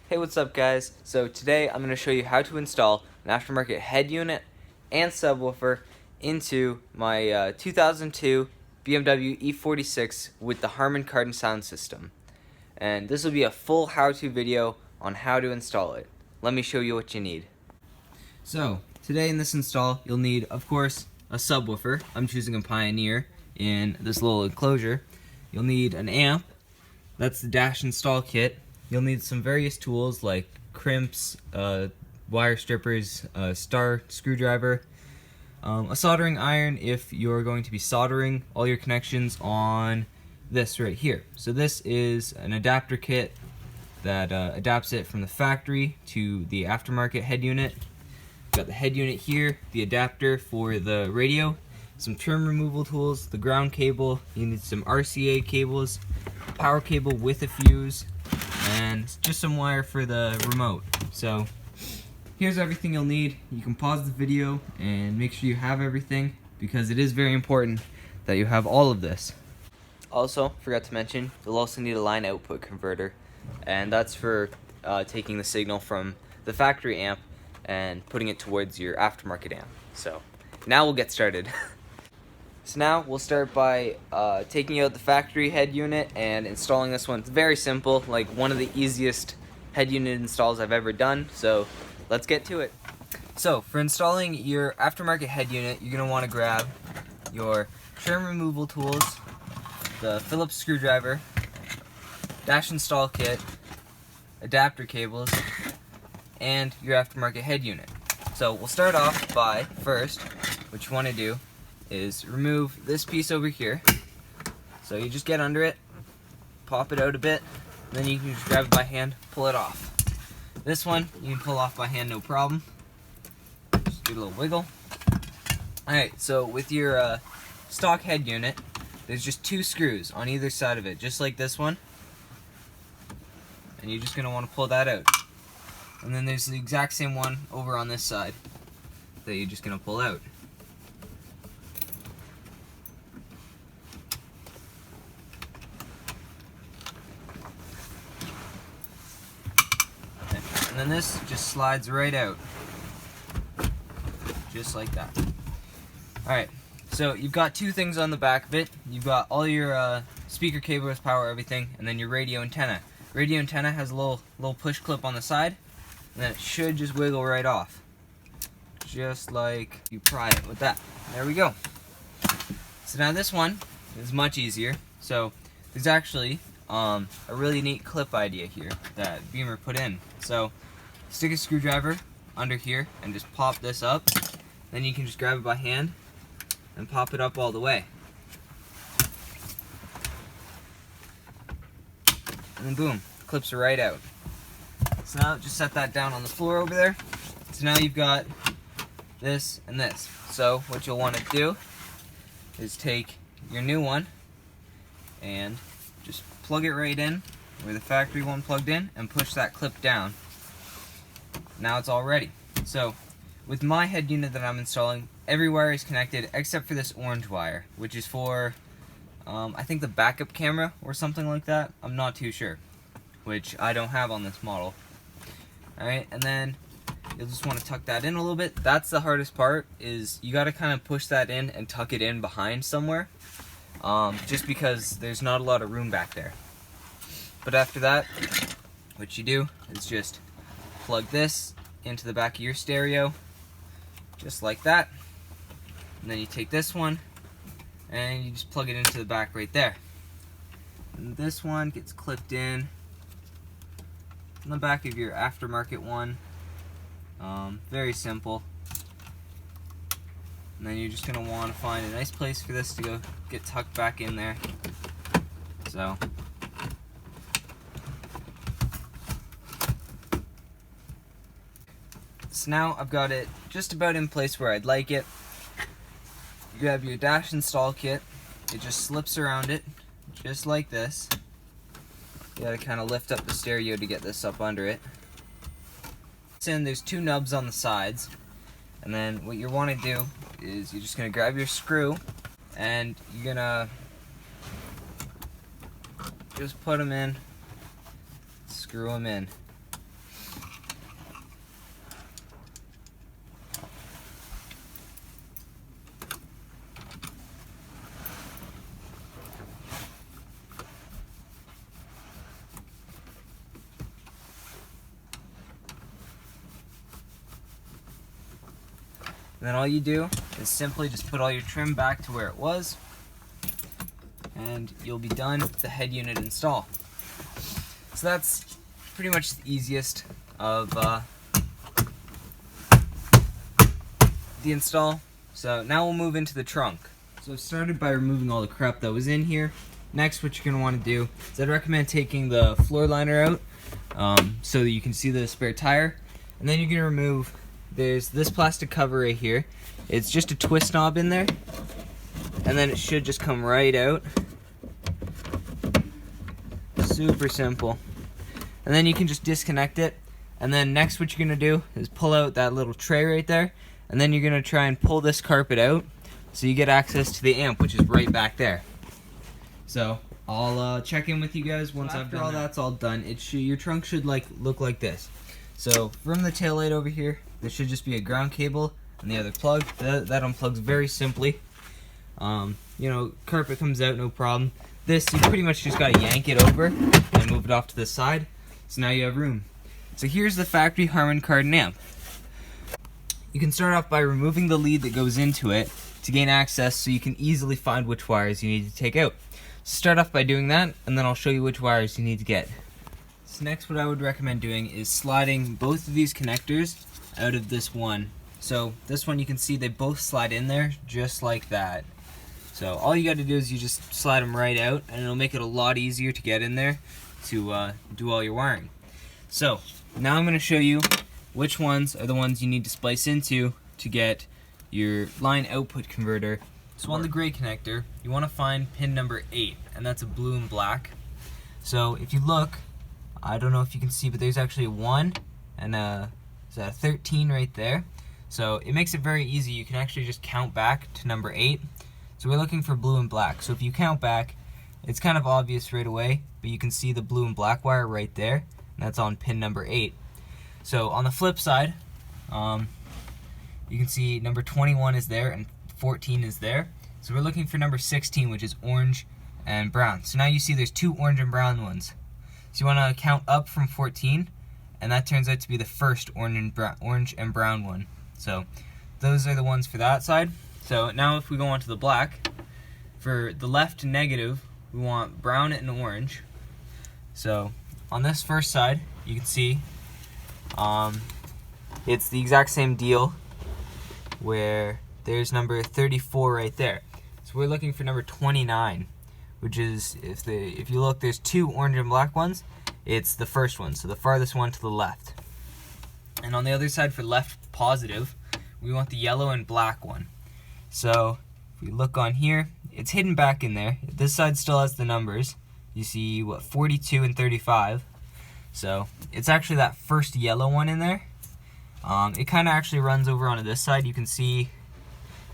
Hey, what's up guys? So today I'm going to show you how to install an aftermarket head unit and subwoofer into my 2002 BMW e46 with the Harmon Kardon sound system. And this will be a full how-to video on how to install it. Let me show you what you need. So today in this install you'll need, of course, a subwoofer. I'm choosing a Pioneer in this little enclosure. You'll need an amp. That's the dash install kit. You'll need some various tools like crimps, wire strippers, a star screwdriver, a soldering iron if you're going to be soldering all your connections on this right here. So this is an adapter kit that adapts it from the factory to the aftermarket head unit. Got the head unit here, the adapter for the radio, some trim removal tools, the ground cable. You need some RCA cables, power cable with a fuse, and just some wire for the remote. So here's everything you'll need. You can pause the video and make sure you have everything, because it is very important that you have all of this. Also, forgot to mention, you'll also need a line output converter, and that's for taking the signal from the factory amp and putting it towards your aftermarket amp. So now we'll get started. So now we'll start by taking out the factory head unit and installing this one. It's very simple, like one of the easiest head unit installs I've ever done, so let's get to it. So for installing your aftermarket head unit, you're going to want to grab your trim removal tools, the Phillips screwdriver, dash install kit, adapter cables, and your aftermarket head unit. So we'll start off by, first, what you want to do is remove this piece over here. So you just get under it, pop it out a bit, and then you can just grab it by hand, pull it off. This one you can pull off by hand, no problem. Just do a little wiggle. Alright, so with your stock head unit, there's just two screws on either side of it, just like this one. And you're just going to want to pull that out. And then there's the exact same one over on this side that you're just going to pull out. And then this just slides right out, just like that. Alright, so you've got two things on the back of it. You've got all your speaker cables, power, everything, and then your radio antenna. Radio antenna has a little push clip on the side, and then it should just wiggle right off, just like you pry it with that. There we go. So now this one is much easier. So there's actually a really neat clip idea here that Beamer put in. So stick a screwdriver under here and just pop this up. Then you can just grab it by hand and pop it up all the way. And then boom, clips are right out. So now just set that down on the floor over there. So now you've got this and this. So what you'll want to do is take your new one and just plug it right in where the factory one plugged in and push that clip down. Now it's all ready. So with my head unit that I'm installing, every wire is connected except for this orange wire, which is for I think the backup camera or something like that. I'm not too sure, which I don't have on this model. Alright, and then you'll just want to tuck that in a little bit. That's the hardest part, is you got to kind of push that in and tuck it in behind somewhere, just because there's not a lot of room back there. But after that, what you do is just plug this into the back of your stereo, just like that. And then you take this one and you just plug it into the back right there. And this one gets clipped in the back of your aftermarket one. Very simple. And then you're just going to want to find a nice place for this to go get tucked back in there. So now I've got it just about in place where I'd like it. You grab your dash install kit. It just slips around it, just like this. You gotta kind of lift up the stereo to get this up under it. And there's two nubs on the sides. And then what you want to do is you're just gonna grab your screw and you're gonna just put them in, screw them in. And then all you do is simply just put all your trim back to where it was, and you'll be done with the head unit install. So that's pretty much the easiest of the install. So now we'll move into the trunk. So I started by removing all the crap that was in here. Next, what you're going to want to do is I'd recommend taking the floor liner out so that you can see the spare tire. And then you're going to remove, there's this plastic cover right here. It's just a twist knob in there. And then it should just come right out. Super simple. And then you can just disconnect it. And then next what you're going to do is pull out that little tray right there. And then you're going to try and pull this carpet out so you get access to the amp, which is right back there. So I'll check in with you guys once after all that's all done. Your trunk should look like this. So from the taillight over here, there should just be a ground cable and the other plug. That unplugs very simply. You know, carpet comes out, no problem. This, you pretty much just gotta yank it over and move it off to the side. So now you have room. So here's the factory Harmon Kardon amp. You can start off by removing the lead that goes into it to gain access so you can easily find which wires you need to take out. So start off by doing that, and then I'll show you which wires you need to get. So next what I would recommend doing is sliding both of these connectors out of this one. So this one, you can see they both slide in there just like that. So all you got to do is you just slide them right out, and it'll make it a lot easier to get in there to do all your wiring. So now I'm going to show you which ones are the ones you need to splice into to get your line output converter. So on the gray connector, you want to find pin number 8, and that's a blue and black. So if you look, I don't know if you can see, but there's actually a 1 and a 13 right there. So it makes it very easy. You can actually just count back to number 8. So we're looking for blue and black. So if you count back, it's kind of obvious right away, but you can see the blue and black wire right there, and that's on pin number 8. So on the flip side, you can see number 21 is there and 14 is there. So we're looking for number 16, which is orange and brown. So now you see there's 2 orange and brown ones. So you want to count up from 14, and that turns out to be the first orange and brown one. So those are the ones for that side. So now if we go on to the black, for the left negative, we want brown and orange. So on this first side, you can see it's the exact same deal where there's number 34 right there. So we're looking for number 29, which is, if you look, there's 2 orange and black ones. It's the first one, so the farthest one to the left. And on the other side for left positive, we want the yellow and black one. So if we look on here, it's hidden back in there. This side still has the numbers. You see, what, 42 and 35. So it's actually that first yellow one in there. It kind of actually runs over onto this side. You can see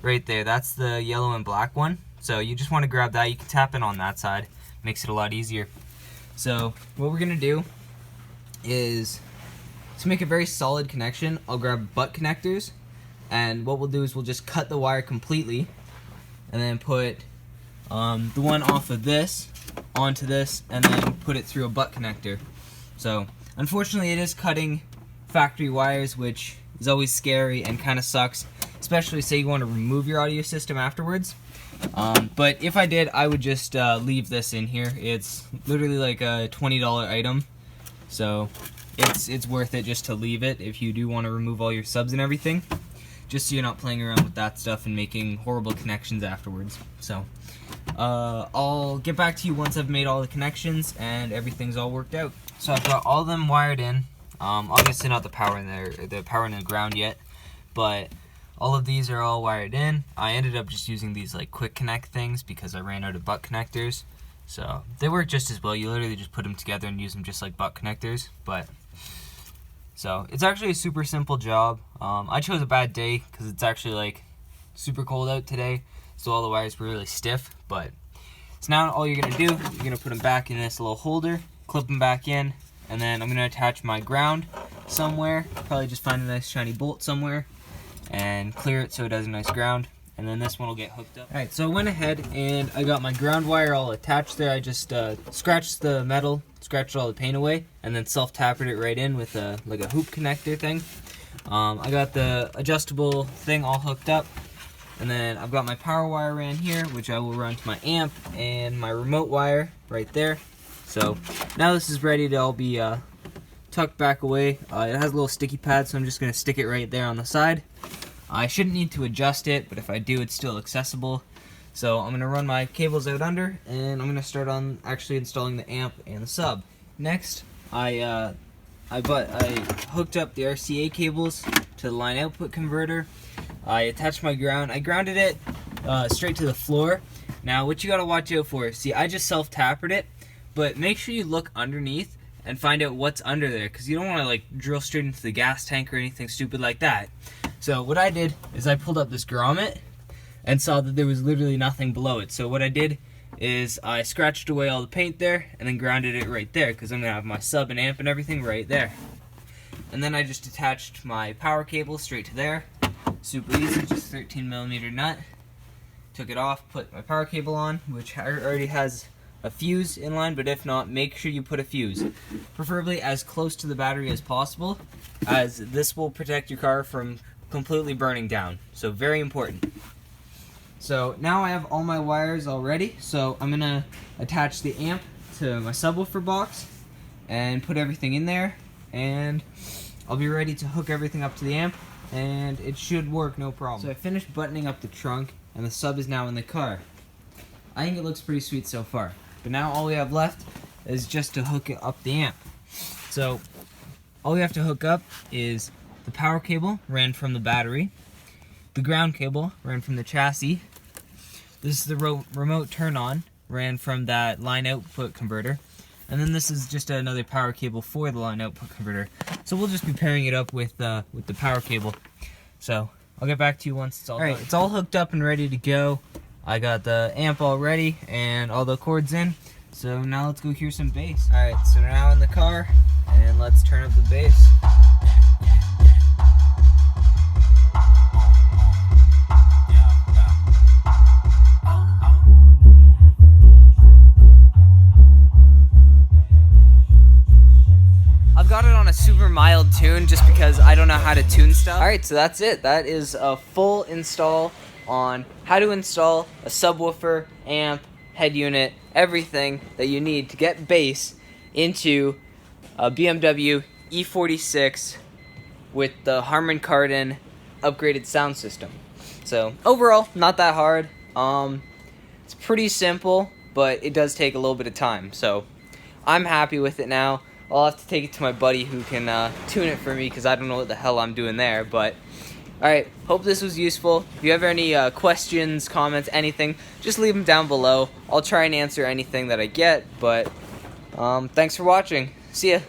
right there, that's the yellow and black one. So you just want to grab that. You can tap in on that side. Makes it a lot easier. So what we're going to do is, to make a very solid connection, I'll grab butt connectors. And what we'll do is we'll just cut the wire completely and then put the one off of this onto this and then put it through a butt connector. So unfortunately it is cutting factory wires, which is always scary and kind of sucks, especially say you want to remove your audio system afterwards. But if I did, I would just leave this in here. It's literally like a $20 item, so it's worth it just to leave it if you do want to remove all your subs and everything, just so you're not playing around with that stuff and making horrible connections afterwards. So I'll get back to you once I've made all the connections and everything's all worked out. So I've got all of them wired in. Obviously not the power and the ground yet, but all of these are all wired in. I ended up just using these like quick connect things because I ran out of butt connectors. So they work just as well. You literally just put them together and use them just like butt connectors. So it's actually a super simple job. I chose a bad day because it's actually like super cold out today, so all the wires were really stiff. But so now all you're gonna do, you're gonna put them back in this little holder, clip them back in, and then I'm gonna attach my ground somewhere. Probably just find a nice shiny bolt somewhere and clear it so it has a nice ground, and then this one will get hooked up. Alright, so I went ahead and I got my ground wire all attached there. I just scratched the metal, scratched all the paint away, and then self-tapered it right in with like a hoop connector thing. I got the adjustable thing all hooked up, and then I've got my power wire ran here, which I will run to my amp, and my remote wire right there. So now this is ready to all be tucked back away. It has a little sticky pad, so I'm just going to stick it right there on the side. I shouldn't need to adjust it, but if I do, it's still accessible. So I'm going to run my cables out under, and I'm going to start on actually installing the amp and the sub. Next, I hooked up the RCA cables to the line output converter. I attached my ground. I grounded it straight to the floor. Now, what you got to watch out for, see, I just self-tapered it, but make sure you look underneath and find out what's under there, because you don't want to like drill straight into the gas tank or anything stupid like that. So what I did is I pulled up this grommet and saw that there was literally nothing below it. So what I did is I scratched away all the paint there and then grounded it right there, because I'm going to have my sub and amp and everything right there. And then I just attached my power cable straight to there. Super easy, just 13mm nut. Took it off, put my power cable on, which already has a fuse in line, but if not, make sure you put a fuse. Preferably as close to the battery as possible, as this will protect your car from completely burning down. So very important. So now I have all my wires all ready, so I'm going to attach the amp to my subwoofer box and put everything in there, and I'll be ready to hook everything up to the amp, and it should work no problem. So I finished buttoning up the trunk, and the sub is now in the car. I think it looks pretty sweet so far, but now all we have left is just to hook up the amp. So all we have to hook up is the power cable ran from the battery, the ground cable ran from the chassis, this is the remote turn on, ran from that line output converter, and then this is just another power cable for the line output converter. So we'll just be pairing it up with the power cable. So I'll get back to you once it's all done. Alright, it's all hooked up and ready to go. I got the amp all ready and all the cords in. So now let's go hear some bass. Alright, so we're now in the car and let's turn up the bass. I've got it on a super mild tune just because I don't know how to tune stuff. Alright, so that's it. That is a full install on how to install a subwoofer, amp, head unit, everything that you need to get bass into a BMW e46 with the Harmon Kardon upgraded sound system. So overall, not that hard. It's pretty simple, but it does take a little bit of time. So I'm happy with it now. I'll have to take it to my buddy who can tune it for me, because I don't know what the hell I'm doing there. But alright, hope this was useful. If you have any questions, comments, anything, just leave them down below. I'll try and answer anything that I get, but thanks for watching. See ya.